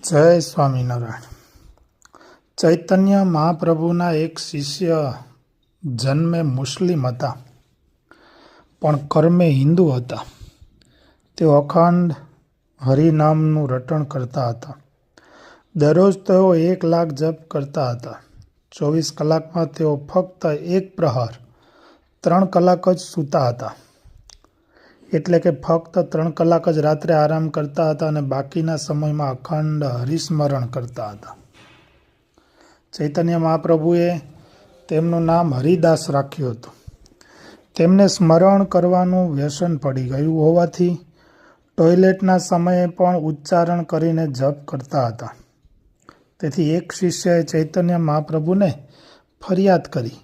જય સ્વામિનારાયણ. ચૈતન્ય મહાપ્રભુના એક શિષ્ય જન્મે મુસ્લિમ હતા પણ કર્મે હિન્દુ હતા. તેઓ અખંડ હરિનામનું રટણ કરતા હતા. દરરોજ તેઓ 1,00,000 જપ કરતા હતા. 24 કલાકમાં તેઓ ફક્ત એક પ્રહર 3 કલાક જ સૂતા હતા. એટલે કે ફક્ત 3 કલાક જ રાત્રે આરામ કરતા હતા અને બાકીના સમયમાં અખંડ હરિસ્મરણ કરતા હતા. ચૈતન્ય મહાપ્રભુએ તેમનું નામ હરિદાસ રાખ્યું હતું. તેમને સ્મરણ કરવાનું વ્યસન પડી ગયું હોવાથી ટોયલેટના સમયે પણ ઉચ્ચારણ કરીને જપ કરતા હતા. તેથી એક શિષ્યએ ચૈતન્ય મહાપ્રભુને ફરિયાદ કરી.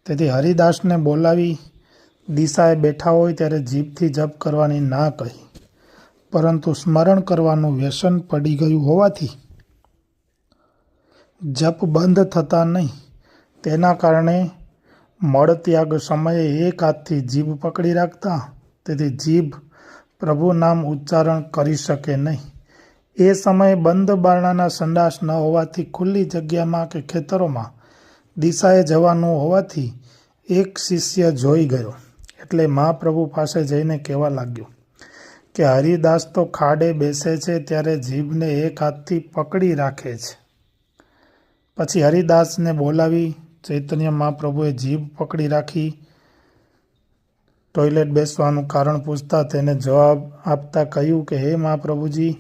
તેથી હરિદાસને બોલાવી દિશાએ બેઠા હોય ત્યારે જીભથી જપ કરવાની ના કહી, પરંતુ સ્મરણ કરવાનું વ્યસન પડી ગયું હોવાથી જપ બંધ થતા નહીં. તેના કારણે મળત્યાગ સમયે એક હાથથી જીભ પકડી રાખતા. તેથી જીભ પ્રભુ નામ ઉચ્ચારણ કરી શકે નહીં. એ સમયે બંધ બારણાના સંડાસ ન હોવાથી ખુલ્લી જગ્યામાં કે ખેતરોમાં દિશાએ જવાનું હોવાથી એક શિષ્ય જોઈ ગયો. એટલે મહાપ્રભુ પાસે જઈને કહેવા લાગ્યો કે હરિદાસ તો ખાડે બેસે છે ત્યારે જીભને એક હાથથી પકડી રાખે છે. પછી હરિદાસને બોલાવી ચૈતન્ય મહાપ્રભુએ જીભ પકડી રાખી ટોયલેટ બેસવાનું કારણ પૂછતા તેને જવાબ આપતા કહ્યું કે હે મહાપ્રભુજી,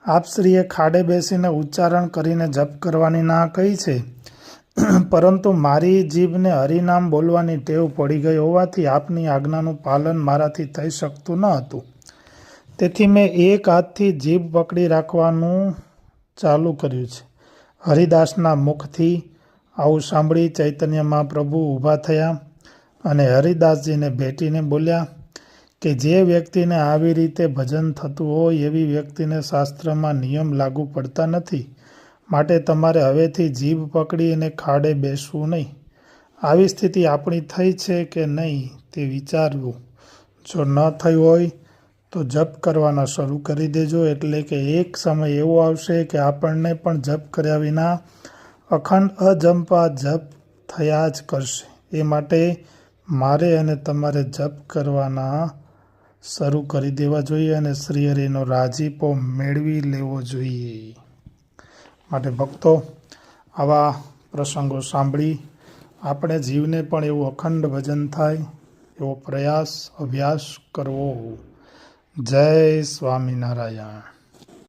આપશ્રીએ ખાડે બેસીને ઉચ્ચારણ કરીને જપ કરવાની ના કહી છે, પરંતુ મારી જીભને હરિનામ બોલવાની ટેવ પડી ગઈ હોવાથી આપની આજ્ઞાનું પાલન મારાથી થઈ શકતું ન હતું. તેથી મેં એક હાથથી જીભ પકડી રાખવાનું ચાલુ કર્યું છે. હરિદાસના મુખથી આવું સાંભળી ચૈતન્ય મહાપ્રભુ ઊભા થયા અને હરિદાસજીને ભેટીને બોલ્યા કે જે વ્યક્તિને આવી રીતે ભજન થતું હોય એવી વ્યક્તિને શાસ્ત્રમાં નિયમ લાગુ પડતા નથી. માટે તમારે હવેથી જીભ પકડી અને ખાડે બેસવું નહીં. આવી સ્થિતિ આપણી થઈ છે કે નહીં તે વિચારવું. જો ન થઈ હોય તો જપ કરવાના શરૂ કરી દેજો. એટલે કે એક સમય એવો આવશે કે આપણને પણ જપ કર્યા વિના અખંડ અજંપા જપ થયા જ કરશે. એ માટે મારે અને તમારે જપ કરવાના શરૂ કરી દેવા જોઈએ અને શ્રીહરિનો રાજીપો મેળવી લેવો જોઈએ. માટે ભક્તો, આવા પ્રસંગો સાંભળી આપણે જીવને પણ એવું અખંડ ભજન થાય એવો પ્રયાસ અભ્યાસ કરવો. જય સ્વામિનારાયણ.